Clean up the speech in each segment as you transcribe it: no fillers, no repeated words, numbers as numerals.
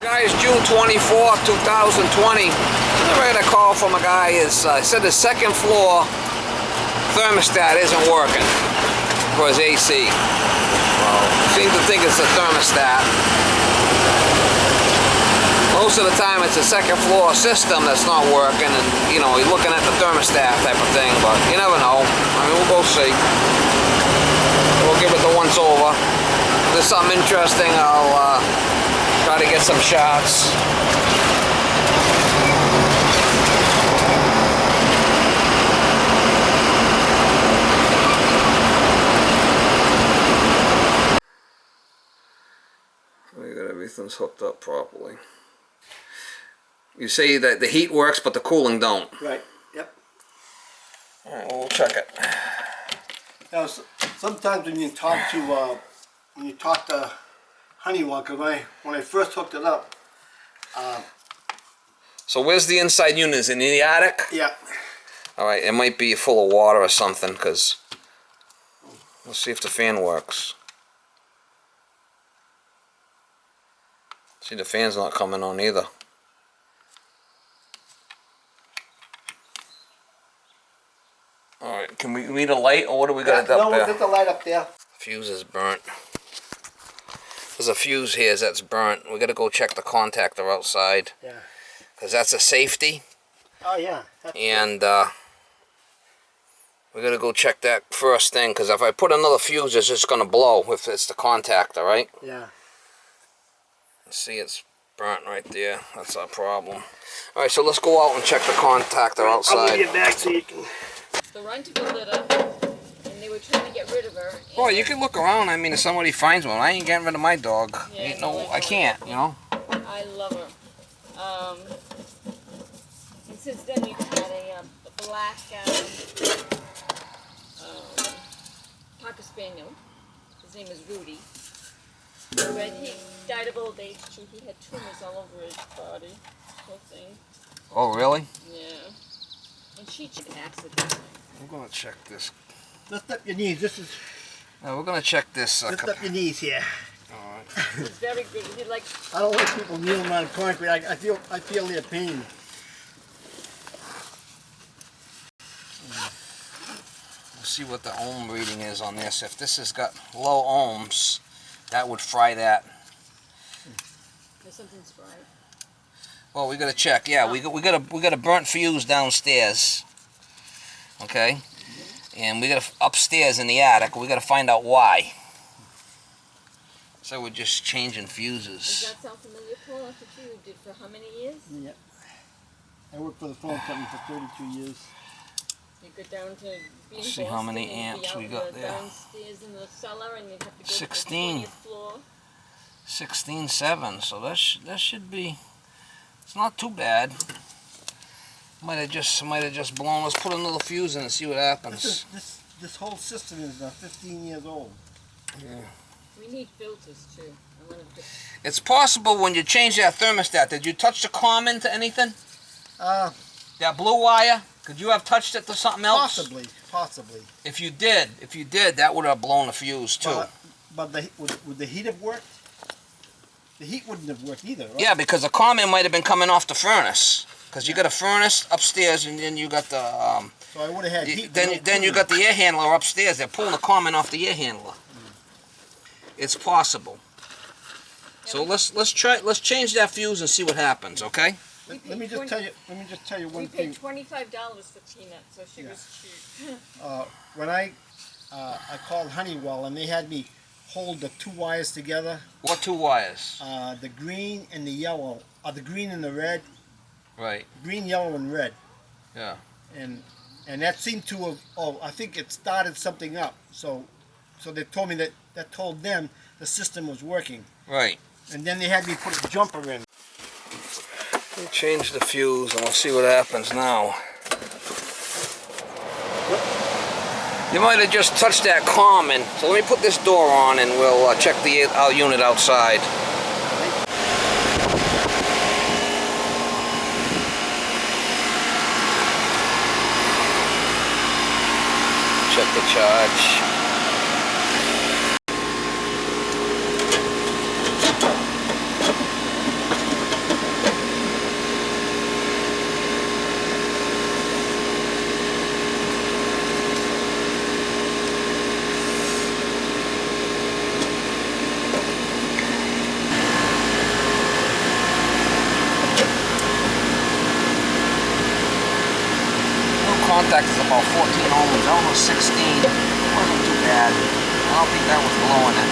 Guys, June 24th, 2020. I read a call from a guy. Said the second floor thermostat isn't working for his AC. Well, seems to think it's a thermostat. Most of the time, it's a second floor system that's not working, and you know, he's looking at the thermostat type of thing. But you never know. I mean, we'll go see. We'll give it the once over. If there's something interesting, I'll try to get some shots. We got everything's hooked up properly. You say that the heat works, but the cooling don't. Right. Yep. All right, well, we'll check it. Now, sometimes when you talk to Honeywell, because when I first hooked it up. So where's the inside unit? Is it in the attic? Yeah. All right, it might be full of water or something, because let's see if the fan works. See, the fan's not coming on either. Alright, can we read a light, or what do we got up there? No, we'll get the light up there. Fuse is burnt. There's a fuse here that's burnt. We gotta go check the contactor outside. Yeah. Because that's a safety. Oh, yeah. And we gotta go check that first thing, because if I put another fuse, it's just gonna blow if it's the contactor, right? Yeah. See, it's burnt right there. That's our problem. Alright, so let's go out and check the contactor outside. I'll give you back so you can... The rent was lit up, and they were trying to get rid of her. Well, you can look around. I mean, if somebody finds one, I ain't getting rid of my dog. Yeah, Ain't no, no, I can't, you know? I love her. And since then we've had a black Cocker Spaniel. His name is Rudy. But he died of old age too. He had tumors all over his body. Poor thing. Oh, really? Yeah. And she took an accident. We're gonna check this. Lift up your knees. This is... We're gonna check this. Lift up your knees here. Alright. It's very good. He like... I don't like people kneeling on concrete. I feel their pain. We'll see what the ohm reading is on this. If this has got low ohms, that would fry that. There's something's fried. Well, we gotta check. Yeah, we got a burnt fuse downstairs. Okay, and we got upstairs in the attic. We gotta find out why. So we're just changing fuses. Does that sound familiar, Paul? That's what you did for how many years? Yeah. I worked for the phone company for 32 years. You go down to being See how many amps we got there. Downstairs in the cellar, and you have to go 16. to the 20th floor. 16.7. So that should be. It's not too bad. Might have just blown. Let's put another fuse in and see what happens. This whole system is 15 years old. Yeah. We need filters too. It's possible when you change that thermostat. Did you touch the common to anything? That blue wire. Could you have touched it to something else? Possibly. If you did, that would have blown the fuse too. But would the heat have worked? The heat wouldn't have worked either, right? Yeah, because the common might have been coming off the furnace. Because you got a furnace upstairs, and then you got the. So I would have had heat. Then you got the air handler upstairs. They're pulling the common off the air handler. It's possible. So let's change that fuse and see what happens, okay? Let me just tell you one thing. We paid $25 for Tina, so she was cheap. When I called Honeywell and they had me hold the two wires together. What two wires? The green and the yellow. The green and the red. Right. Green, yellow, and red. Yeah. And that seemed to have. Oh, I think it started something up. So they told me that told them the system was working. Right. And then they had me put a jumper in. We'll change the fuse and we'll see what happens now. You might have just touched that common. So let me put this door on and we'll check our unit outside. Check the charge. thermostat is about 14 ohms, almost 16. Wasn't too bad. I don't think that was blowing it.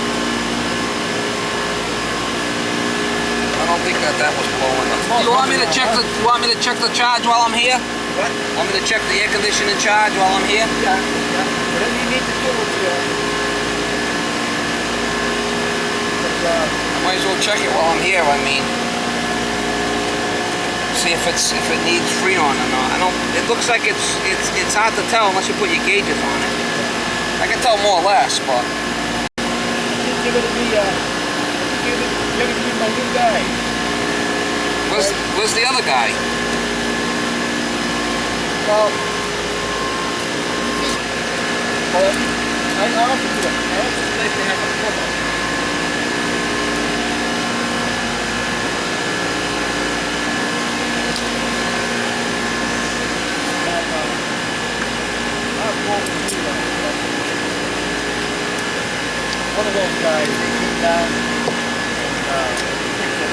I don't think that was blowing it. You want me to check the? You want me to check the charge while I'm here? What? Want me to check the air conditioning charge while I'm here? Yeah. Whatever you need to do with Might as well check it while I'm here. I mean, see if it needs Freon or not. I don't. It looks like it's hard to tell unless you put your gauges on it. I can tell more or less, but you're gonna be my new guy. Where's the other guy? Well, I offered to him. I also like to have a plumber. One of those guys, they came down and fixed it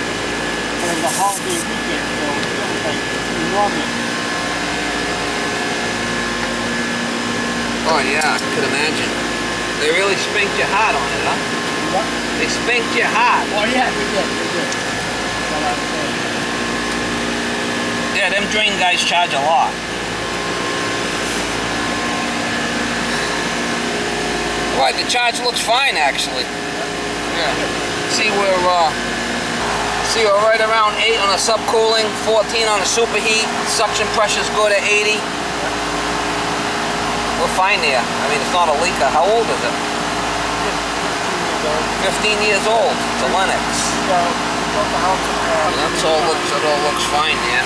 for the holiday weekend, so it was like enormous. Oh yeah, I could imagine. They really spanked you hard on it, huh? What? They spanked you hard. Oh yeah, they did. That's what I'm saying. Yeah, them drain guys charge a lot. Right, the charge looks fine actually. Yeah. See we're right around 8 on the subcooling, 14 on the superheat, suction pressure's good at 80. We're fine there. I mean, it's not a leaker. How old is it? 15 years old. It's a Lennox. It all looks fine there.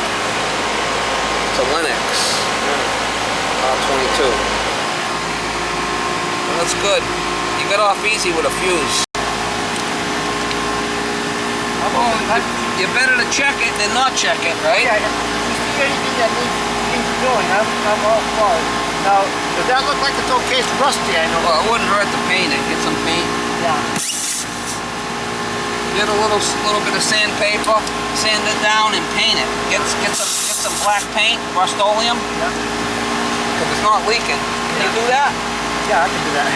It's a Lennox. 22. That's good. You got off easy with a fuse. You're better to check it than not check it, right? Yeah, if you see anything that needs doing, I'm all for it. Now, does that look like it's okay? It's rusty, I know. Well, it wouldn't hurt to paint it. Get some paint. Yeah. Get a little bit of sandpaper, sand it down, and paint it. Get some black paint, Rust-Oleum. Yeah. Because it's not leaking. Can you do that? Yeah, I can do that.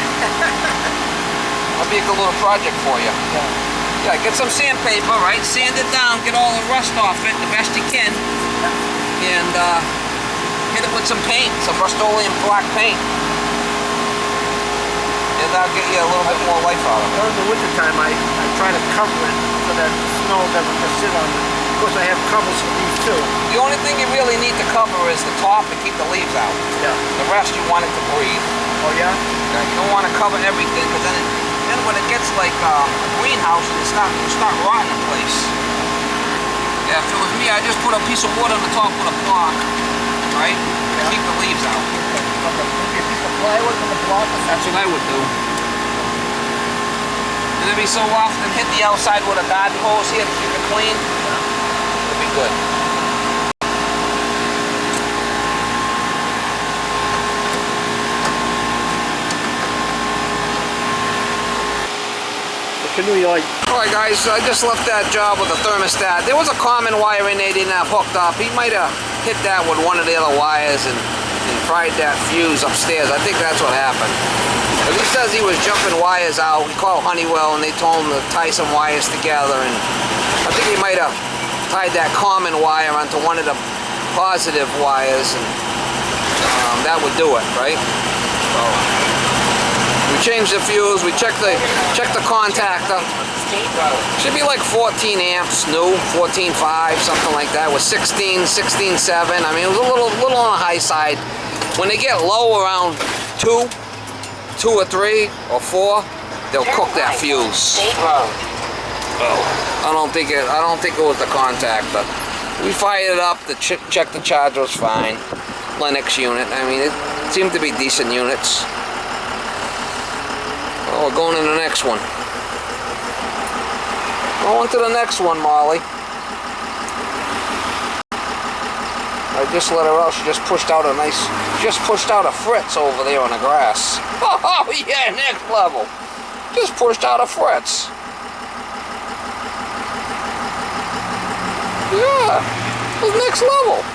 I'll make a little project for you. Yeah. Yeah, get some sandpaper, right? Sand it down, get all the rust off it the best you can, and hit it with some paint, some Rust-Oleum black paint. And that'll get you a little bit more life out of it. During the wintertime, I try to cover it so that the snow doesn't just sit on it. Of course, I have covers for these too. The only thing you really need to cover is the top to keep the leaves out. Yeah. The rest you want it to breathe. Oh yeah? Yeah, you don't want to cover everything, because then when it gets like a greenhouse, it start rotting in place. Yeah, if it was me, I'd just put a piece of wood on the top with a block, right? To keep the leaves out. Okay. Maybe a piece of plywood on the block. That's what I would do. And every so often hit the outside with a garden hose here to keep it clean. It'll be good. Alright guys, I just left that job with the thermostat. There was a common wire in there he didn't have hooked up. He might have hit that with one of the other wires and fried that fuse upstairs. I think that's what happened. But he says he was jumping wires out. We called Honeywell and they told him to tie some wires together, and I think he might have tied that common wire onto one of the positive wires, and that would do it, right? So, we changed the fuse, we checked the contactor. Should be like 14 amps new, 14.5, something like that, with 16, 16.7. I mean, it was a little on the high side. When they get low around 2 or 3 or 4, they'll cook that fuse. I don't think it was the contactor. We fired it up to check the charge was fine. Lennox unit. I mean, it seemed to be decent units. Oh, we're going to the next one. Going to the next one, Molly. I just let her out. She just pushed out a Fritz over there on the grass. Oh yeah, next level. Just pushed out a Fritz. Yeah, it was next level.